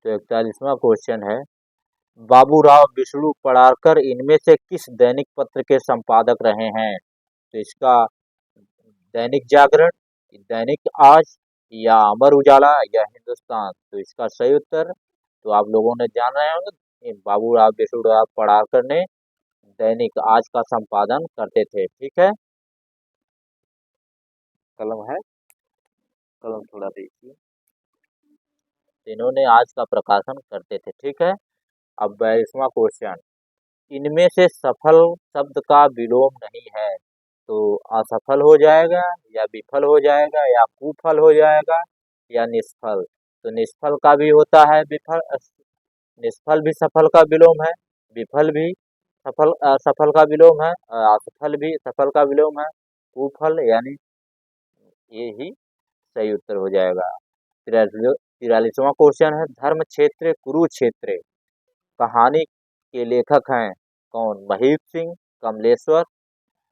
तो 41वां क्वेश्चन है, बाबूराव विष्णु पडारकर इनमें से किस दैनिक पत्र के संपादक रहे हैं? तो इसका दैनिक जागरण, दैनिक आज, या अमर उजाला, या हिंदुस्तान। तो इसका सही उत्तर तो आप लोगों ने जान रहे होंगे, बाबूराव विष्णुराव पडारकर ने दैनिक आज का संपादन करते थे। ठीक है, कलम है, कलम थोड़ा देखिए, इन्होंने आज का प्रकाशन करते थे। ठीक है, अब 42वां क्वेश्चन, इनमें से सफल शब्द का विलोम नहीं है, तो असफल हो जाएगा, या विफल हो जाएगा, या कुफल हो जाएगा, या निष्फल। तो निष्फल का भी होता है विफल, निष्फल भी सफल का विलोम है, विफल भी सफल का विलोम है, असफल भी सफल का विलोम है, कुफल, यानी ये ही सही उत्तर हो जाएगा। 43वां क्वेश्चन है, धर्म क्षेत्र कुरुक्षेत्र कहानी के लेखक हैं कौन? महीप सिंह, कमलेश्वर,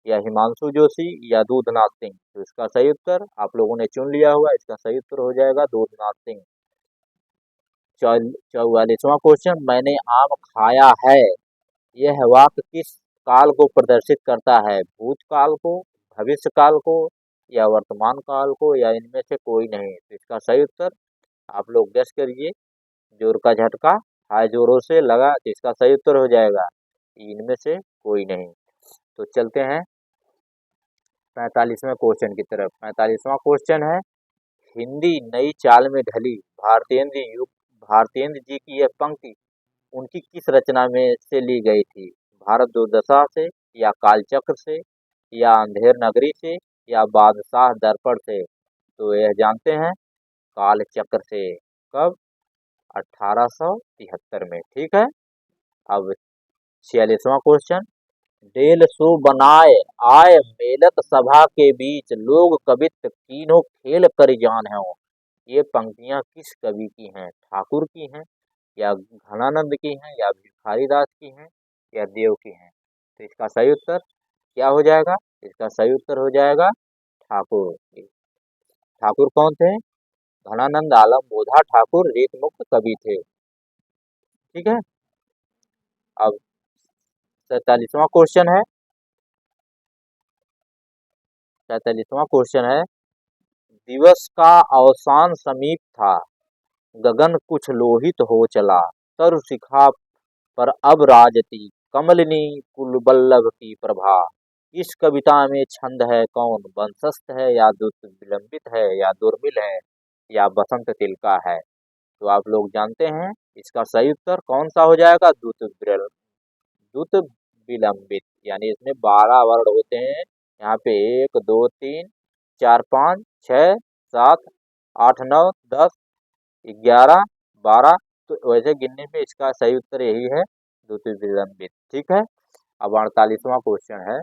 या हिमांशु जोशी, या दूधनाथ सिंह। तो इसका सही उत्तर आप लोगों ने चुन लिया हुआ, इसका सही उत्तर हो जाएगा दूधनाथ सिंह। 44वां क्वेश्चन, मैंने आम खाया है, यह वाक्य किस काल को प्रदर्शित करता है? भूतकाल को, भविष्य काल को, या वर्तमान काल को, या इनमें से कोई नहीं। तो इसका सही उत्तर आप लोग गेस करिए, जोर का झटका हाय जोरों से लगा, तो इसका सही उत्तर हो जाएगा इनमें से कोई नहीं। तो चलते हैं 45वें क्वेश्चन की तरफ। 45वां क्वेश्चन है, हिंदी नई चाल में ढली भारतेंद्र जी की यह पंक्ति उनकी किस रचना में से ली गई थी? भारत दुर्दशा से, या कालचक्र से, या अंधेर नगरी से, या बादशाह दर्पण से। तो यह जानते हैं कालचक्र से। कब? 1873 में। ठीक है, अब 46वां क्वेश्चन, डेल सो बनाए आय मेलत सभा के बीच लोग कवित तीनों खेल कर जान है। ये पंक्तियां किस कवि की हैं? ठाकुर की हैं, या घनानंद की हैं, या भिखारी दास की हैं, या देव की हैं। तो इसका सही उत्तर क्या हो जाएगा? इसका सही उत्तर हो जाएगा ठाकुर। ठाकुर कौन थे? घनानंद आलम बोधा ठाकुर रीत मुक्त कवि थे। ठीक है, अब 47वां क्वेश्चन है, 47वां क्वेश्चन है, दिवस का अवसान समीप था, गगन कुछ लोहित हो चला, तरु शिखा पर अब राजती कमलिनी कुलबल्लभ की प्रभा। इस कविता में छंद है कौन? वंशस्थ है, या दुत विलंबित है, या दुर्मिल है, या बसंत तिलका है। तो आप लोग जानते हैं इसका सही उत्तर कौन सा हो जाएगा? दुत विलंबित, यानी इसमें 12 वर्ण होते हैं। यहाँ पे 1 2 3 4 5 6 7 8 9 10 11 12। तो वैसे गिनने में इसका सही उत्तर यही है, द्वितीय विलंबित। ठीक है, अब 48वां क्वेश्चन है।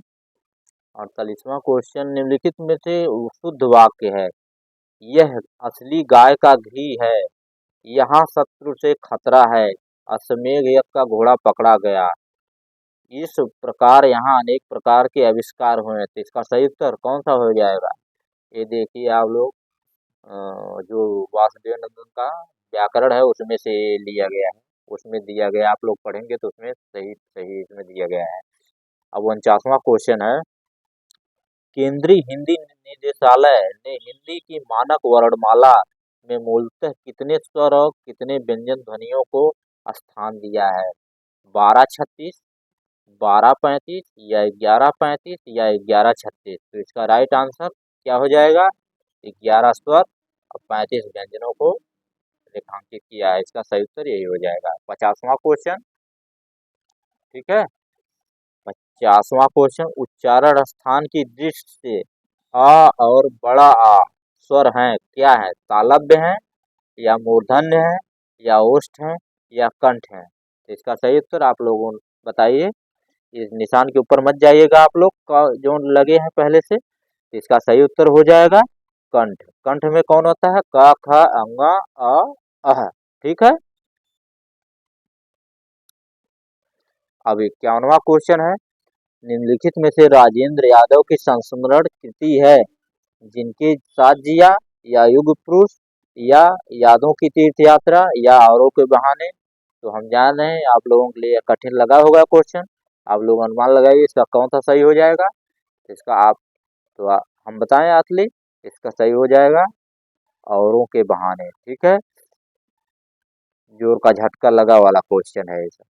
48वां क्वेश्चन, निम्नलिखित में से शुद्ध वाक्य है, यह असली गाय का घी है, यहाँ शत्रु से खतरा है, अश्वमेध यज्ञ का घोड़ा पकड़ा गया, इस प्रकार यहाँ अनेक प्रकार के आविष्कार हुए। तो इसका सही उत्तर कौन सा हो जाएगा? ये देखिए आप लोग, जो वासुदेव नंदन का व्याकरण है उसमें से लिया गया है, उसमें दिया गया, आप लोग पढ़ेंगे तो उसमें सही सही इसमें दिया गया है। अब 49वां क्वेश्चन है, केंद्रीय हिंदी निदेशालय ने हिंदी की मानक वर्णमाला में मूलतः कितने स्वर और कितने व्यंजन ध्वनियों को स्थान दिया है? 1236, 1235, या 1135, या 1136। तो इसका राइट आंसर क्या हो जाएगा? 11 स्वर और 35 व्यंजनों को रेखांकित किया है। इसका सही उत्तर यही हो जाएगा। 50वां क्वेश्चन, ठीक है, 50वां क्वेश्चन, उच्चारण स्थान की दृष्टि से आ और बड़ा आ स्वर हैं क्या है? तालव्य है, या मूर्धन्य है, या ओष्ठ है, या कंठ है। तो इसका सही उत्तर आप लोगों बताइए, इस निशान के ऊपर मत जाइएगा आप लोग का जो लगे हैं पहले से। तो इसका सही उत्तर हो जाएगा कंठ। कंठ में कौन होता है? क ख अंगा अ अह। ठीक है, अब 51वां क्वेश्चन है, निम्नलिखित में से राजेंद्र यादव की संस्मरण कृति है जिनके साथ जिया, या युग पुरुष, या यादों की तीर्थ यात्रा या औरों के बहाने। तो हम जान रहे हैं आप लोगों के लिए कठिन लगा होगा क्वेश्चन। आप लोग अनुमान लगाइए इसका कौन सा सही हो जाएगा। इसका आप तो हम बताएं आतली, इसका सही हो जाएगा औरों के बहाने। ठीक है, जोर का झटका लगा वाला क्वेश्चन है इसका।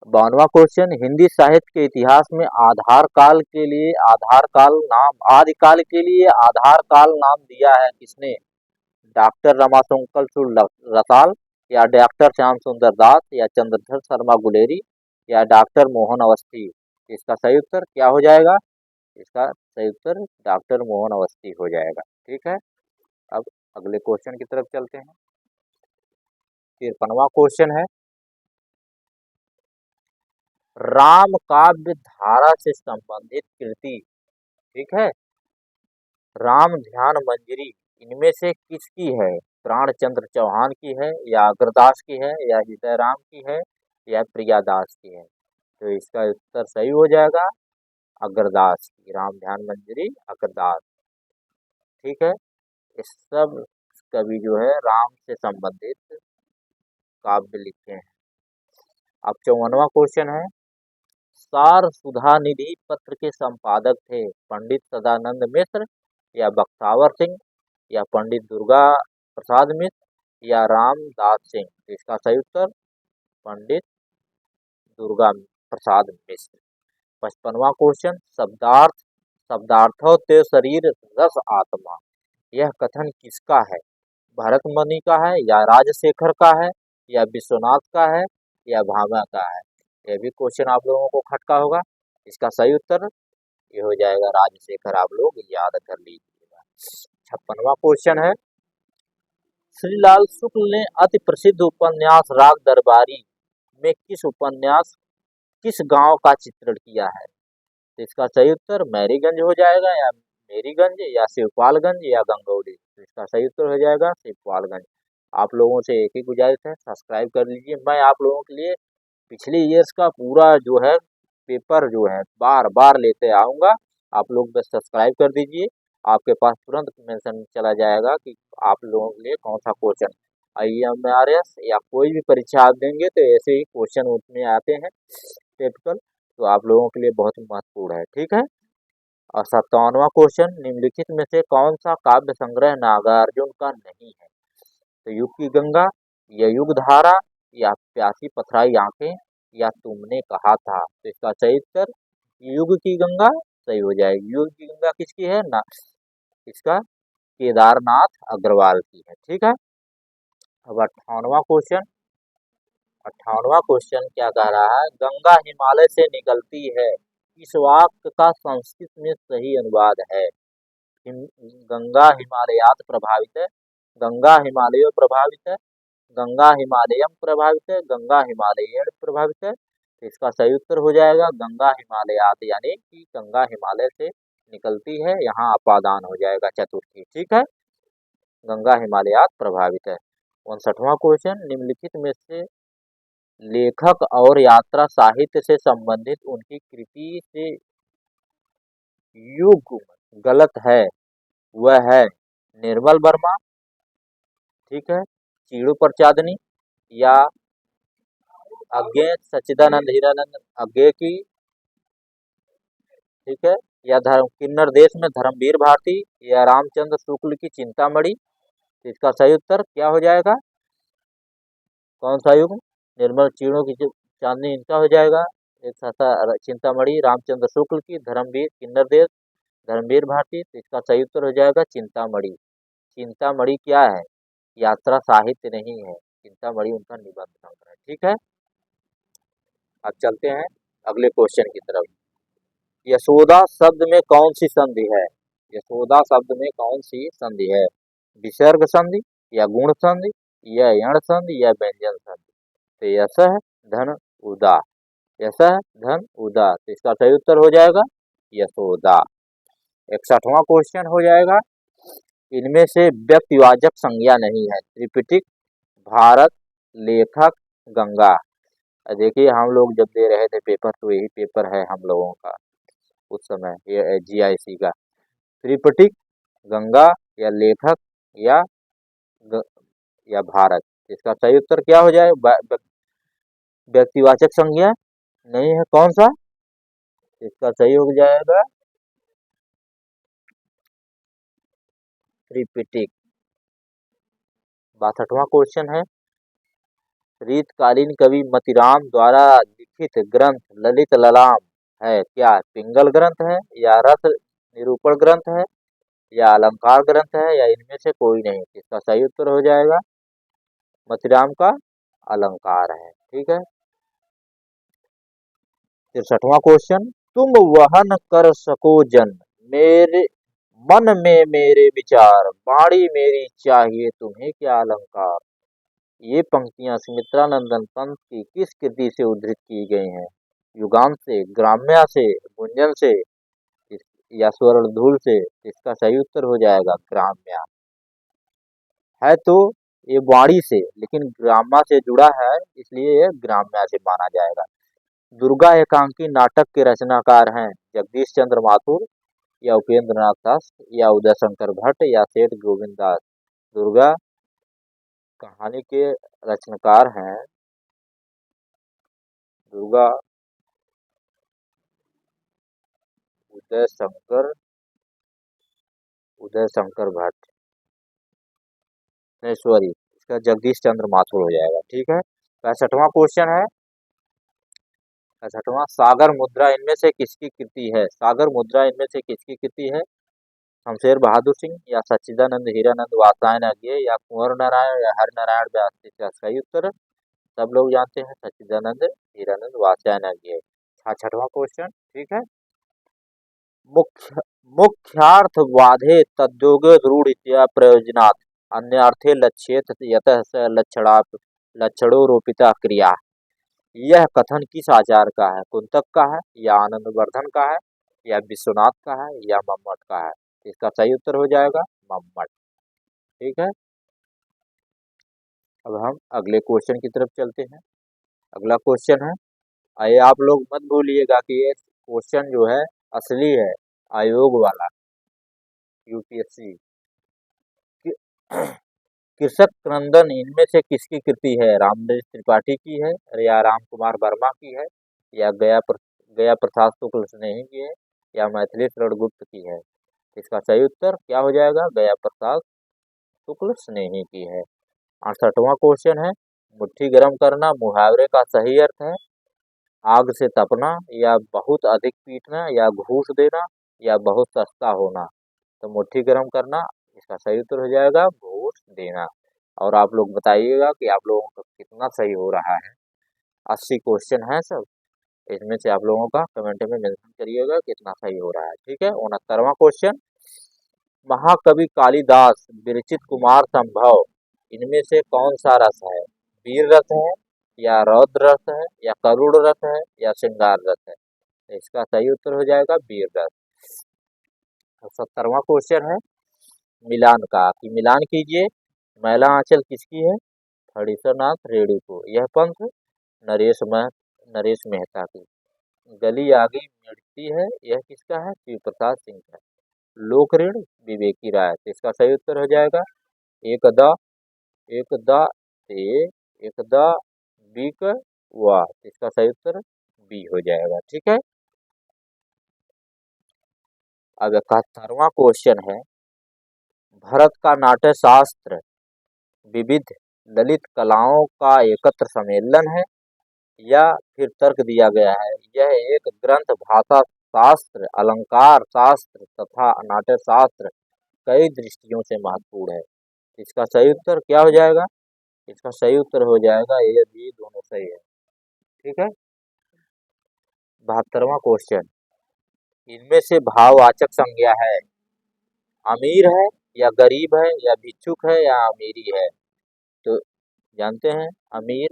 52वां क्वेश्चन, हिंदी साहित्य के इतिहास में आदिकाल के लिए आधार काल नाम दिया है किसने? डॉक्टर रमाशंकर शुक्ल रसाल या डॉक्टर श्याम सुंदर दास या चंद्रधर शर्मा गुलेरी या डॉक्टर मोहन अवस्थी। इसका सही उत्तर क्या हो जाएगा? इसका सही उत्तर डॉक्टर मोहन अवस्थी हो जाएगा। ठीक है, अब अगले क्वेश्चन की तरफ चलते हैं। 53वां क्वेश्चन है, राम काव्य धारा से संबंधित कृति। ठीक है, राम ध्यान मंजरी इनमें से किसकी है? प्राणचंद्र चौहान की है या अग्रदास की है या हृदय राम की है या प्रियादास की है? तो इसका उत्तर सही हो जाएगा अग्रदास की, राम ध्यान मंजरी अग्रदास। ठीक है, इस सब कवि जो है राम से संबंधित काव्य लिखे हैं। अब 54वां क्वेश्चन है, सार सुधा निधि पत्र के संपादक थे पंडित सदानंद मिश्र या बख्तावर सिंह या पंडित दुर्गा प्रसाद मिश्र या रामदास सिंह। इसका सही उत्तर पंडित दुर्गा प्रसाद मिश्र। 55वां क्वेश्चन, शब्दार्थो ते शरीर रस आत्मा, यह कथन किसका है? भरत मुनि का है या राजशेखर का है या विश्वनाथ का है या भामा का है? यह भी क्वेश्चन आप लोगों को खटका होगा। इसका सही उत्तर ये हो जाएगा राजशेखर, आप लोग याद कर लीजिएगा। 56वां क्वेश्चन है, श्रीलाल शुक्ल ने अति प्रसिद्ध उपन्यास राग दरबारी में किस गांव का चित्रण किया है? तो इसका सही उत्तर मैरीगंज हो जाएगा या मेरीगंज या शिवपालगंज या गंगौली। तो इसका सही उत्तर हो जाएगा शिवपालगंज। आप लोगों से एक ही गुजारिश है, सब्सक्राइब कर लीजिए। मैं आप लोगों के लिए पिछले ईयर्स का पूरा जो है पेपर जो है बार बार लेते आऊँगा। आप लोग बस सब्सक्राइब कर दीजिए, आपके पास तुरंत मेंशन चला जाएगा कि आप लोगों के लिए कौन सा क्वेश्चन। IMRS या कोई भी परीक्षा आप देंगे तो ऐसे ही क्वेश्चन उसमें आते हैं टिपिकल, तो आप लोगों के लिए बहुत महत्वपूर्ण है। ठीक है, और 57वां क्वेश्चन, निम्नलिखित में से कौन सा काव्य संग्रह नागार्जुन का नहीं है? तो युग की गंगा या युग धारा या प्यासी पथराई आंखें या तुमने कहा था। तो इसका सही उत्तर युग की गंगा सही हो जाएगी। युग की गंगा किसकी है ना? इसका केदारनाथ अग्रवाल की है। ठीक है, अब 58वां क्वेश्चन क्या कह रहा है, गंगा हिमालय से निकलती है, इस वाक्य का संस्कृत में सही अनुवाद है? गंगा हिमालयात प्रभावित है, गंगा हिमालय प्रभावित है, गंगा हिमालयम प्रभावित है, गंगा हिमालयन प्रभावित है। तो इसका सही उत्तर हो जाएगा गंगा हिमालयात, यानी कि गंगा हिमालय से निकलती है, यहाँ अपादान हो जाएगा चतुर्थी। ठीक है, गंगा हिमालयात प्रभावित है। 59वां क्वेश्चन, निम्नलिखित में से लेखक और यात्रा साहित्य से संबंधित उनकी कृति से युग गलत है, वह है निर्मल वर्मा, ठीक है, चीड़ू प्रसादनी या अज्ञे सच्चिदानंद हीरानंद अज्ञे की, ठीक है, या धर्म किन्नर देश में धर्मवीर भारती या रामचंद्र शुक्ल की चिंतामणि। इसका सही उत्तर क्या हो जाएगा? कौन सा युग? निर्मल चीड़ों की चांदनी इनका हो जाएगा। एक चिंतामणि रामचंद्र शुक्ल की, धर्मवीर किन्नर देश धर्मवीर भारती। तो इसका सही उत्तर हो जाएगा चिंतामणि। चिंतामणि क्या है? यात्रा साहित्य नहीं है, चिंतामणि उनका निबंध संग्रह है। ठीक है, अब चलते हैं अगले क्वेश्चन की तरफ। यशोदा शब्द में कौन सी संधि है? यशोदा शब्द में कौन सी संधि है? विसर्ग संधि या गुण संधि या यण संधि या व्यंजन संधि? तो यशः धन उदा, यशः धन उदा। तो इसका सही उत्तर हो जाएगा यशोदा। 61वां क्वेश्चन हो जाएगा, इनमें से व्यक्तिवाचक संज्ञा नहीं है। त्रिपिटक, भारत, लेखक, गंगा। देखिए हम लोग जब दे रहे थे पेपर तो यही पेपर है हम लोगों का उस समय, ये GIC का। त्रिपिटक, गंगा या लेखक या ग, या भारत। इसका सही उत्तर क्या हो जाए? व्यक्तिवाचक संज्ञा नहीं है, कौन सा? इसका सही हो जाएगा त्रिपिटिक। 62वां क्वेश्चन है, रीतकालीन कवि मतीराम द्वारा लिखित ग्रंथ ललित ललाम है क्या? पिंगल ग्रंथ है, या रस निरूपण ग्रंथ है, या अलंकार ग्रंथ है, या इनमें से कोई नहीं? इसका सही उत्तर हो जाएगा मतीराम का अलंकार है। ठीक है। 63वां क्वेश्चन, तुम वहन कर सको जन मेरे मन में मेरे विचार, बाणी मेरी चाहिए तुम्हें क्या अलंकार। ये पंक्तियां सुमित्रानंदन पंत की किस कृति से उद्धृत की गई हैं? युगांत से, ग्राम्या से, गुंजन से, या स्वर्णधूल से? इसका सही उत्तर हो जाएगा ग्राम्या। है तो ये वाणी से, लेकिन ग्राम्या से जुड़ा है, इसलिए ये ग्राम्या से माना जाएगा। दुर्गा एकांकी नाटक के रचनाकार हैं जगदीश चंद्र माथुर, या उपेंद्र नाथ दास, या उदय शंकर भट्ट, या सेठ गोविंद दास। दुर्गा कहानी के रचनाकार हैं दुर्गा उदय शंकर भट्ट, नहीं सॉरी, इसका जगदीश चंद्र माथुर हो जाएगा। ठीक है। 65वां क्वेश्चन है, 65वां, सागर मुद्रा इनमें से किसकी कृति है? सागर मुद्रा इनमें से किसकी कृति है? शमशेर बहादुर सिंह, या सच्चिदानंद हीरानंद वात्स्यायन अज्ञे, या कुंवर नारायण, या हर नारायण व्यास। इसका सही उत्तर सब लोग जानते हैं, सच्चिदानंद हीरानंद वात्स्यायन अज्ञे। 66वां क्वेश्चन, ठीक है, मुख्य मुख्यार्थवादे तद्योगे रूढ़ित्या प्रयोजनात् अन्यार्थे लक्ष्येत यतः स लक्षणो रोपिता क्रिया। यह कथन किस आचार्य का है? कुंतक का है, या आनंदवर्धन का है, या विश्वनाथ का है, या मम्मट का है? इसका सही उत्तर हो जाएगा मम्मट। ठीक है। अब हम अगले क्वेश्चन की तरफ चलते हैं। अगला क्वेश्चन है, आइए आप लोग मत भूलिएगा कि ये क्वेश्चन जो है असली है, आयोग वाला, यूपीएससी। कृषक क्रंदन इनमें से किसकी कृति है? रामदेव त्रिपाठी की है, या राम कुमार वर्मा की है, या गया प्रसाद शुक्ल स्नेही की है, या मैथिली शरण गुप्त की है? इसका सही उत्तर क्या हो जाएगा? गया प्रसाद शुक्ल स्नेही की है। 68वां क्वेश्चन है, मुट्ठी गर्म करना मुहावरे का सही अर्थ है? आग से तपना, या बहुत अधिक पीटना, या घूस देना, या बहुत सस्ता होना। तो मुट्ठी गर्म करना, इसका सही उत्तर हो जाएगा घूस देना। और आप लोग बताइएगा कि आप लोगों का कितना सही हो रहा है। 80 क्वेश्चन है सब, इसमें से आप लोगों का कमेंट में मेंशन करिएगा कितना सही हो रहा है। ठीक है। 69वां क्वेश्चन, महाकवि कालिदास विरचित कुमार संभव इनमें से कौन सा रस है? वीर रस है, या रौद्र रस है, या करुण रस है, या श्रृंगार रस है? तो इसका सही उत्तर हो जाएगा वीर रस। 70वां क्वेश्चन है मिलान का, कि मिलान कीजिए, मैला आंचल किसकी है? फणीश्वरनाथ रेणु को। यह पंथ नरेश मेहता की। गली आगी मिटती है, यह किसका है? शिव प्रसाद सिंह का। लोक ऋण विवेकी राय। तो इसका सही उत्तर हो जाएगा एकदा एकदा से एकदा बीक वा। इसका सही उत्तर बी हो जाएगा। ठीक है। अब 71वां क्वेश्चन है, भरत का नाट्य शास्त्र विविध ललित कलाओं का एकत्र सम्मेलन है, या फिर तर्क दिया गया है यह एक ग्रंथ भाषा शास्त्र, अलंकार शास्त्र तथा नाट्य शास्त्र कई दृष्टियों से महत्वपूर्ण है? इसका सही उत्तर क्या हो जाएगा? इसका सही उत्तर हो जाएगा ये बी, दोनों सही है। ठीक है। 72वां क्वेश्चन, इनमें से भाववाचक संज्ञा है? अमीर है, या गरीब है, या भिक्षुक है, या अमीरी है? तो जानते हैं, अमीर,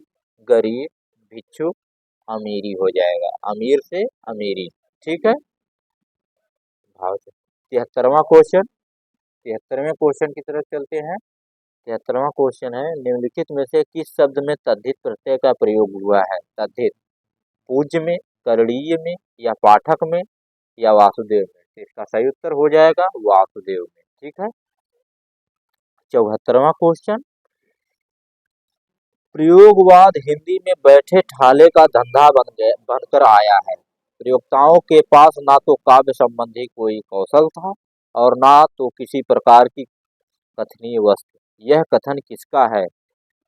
गरीब, भिक्षुक, अमीरी हो जाएगा। अमीर से अमीरी। ठीक है। भाव से 73वां क्वेश्चन, 73वें क्वेश्चन की तरफ चलते हैं। 73वां क्वेश्चन है, निम्नलिखित में से किस शब्द में तद्धित प्रत्यय का प्रयोग हुआ है? तद्धित पूज्य में, करणीय में, या पाठक में, या वासुदेव में? तो इसका सही उत्तर हो जाएगा वासुदेव में। ठीक है। 74वां क्वेश्चन, प्रयोगवाद हिंदी में बैठे ठाले का धंधा बनकर आया है। प्रयोक्ताओं के पास ना तो काव्य संबंधी कोई कौशल था और ना तो किसी प्रकार की कथनीय वस्तु। यह कथन किसका है?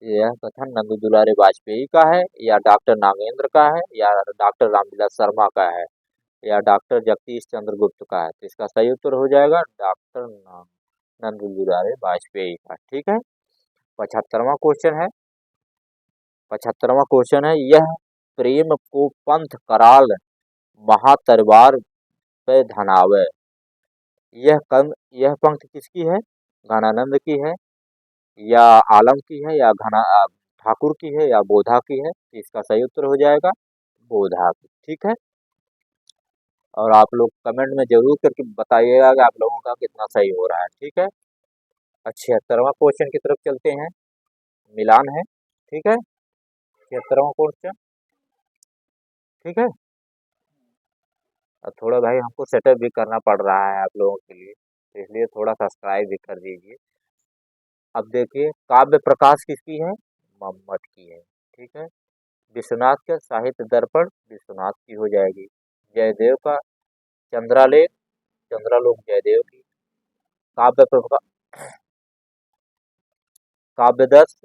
यह कथन नंद दुलारे वाजपेयी का है, या डॉक्टर नागेंद्र का है, या डॉक्टर रामविलास शर्मा का है, या डॉक्टर जगदीश चंद्र गुप्त का है। तो इसका सही उत्तर हो जाएगा डॉक्टर नंद दुलारे वाजपेयी का। ठीक है। 75वां क्वेश्चन है, 75वां क्वेश्चन है, यह प्रेम को पंथ कराल महातरवार पे धनावे। यह पंक्ति किसकी है? घनानंद की है, या आलम की है, या घना ठाकुर की है, या बोधा की है। इसका सही उत्तर हो जाएगा बोधा की। ठीक है। और आप लोग कमेंट में जरूर करके बताइएगा कि आप लोगों का कितना सही हो रहा है। ठीक है। 76वां क्वेश्चन की तरफ चलते हैं, मिलान है। ठीक है। 76वां क्वेश्चन। ठीक है। और थोड़ा भाई हमको सेटअप भी करना पड़ रहा है आप लोगों के लिए, तो इसलिए थोड़ा सब्सक्राइब भी कर दीजिए। अब देखिए, काव्य प्रकाश किसकी है? मम्मट की है। ठीक है। विश्वनाथ का साहित्य दर्पण विश्वनाथ की हो जाएगी। जयदेव का चंद्रालेख चंद्रालोक जयदेव की। काव्य प्रकाश काव्यदर्श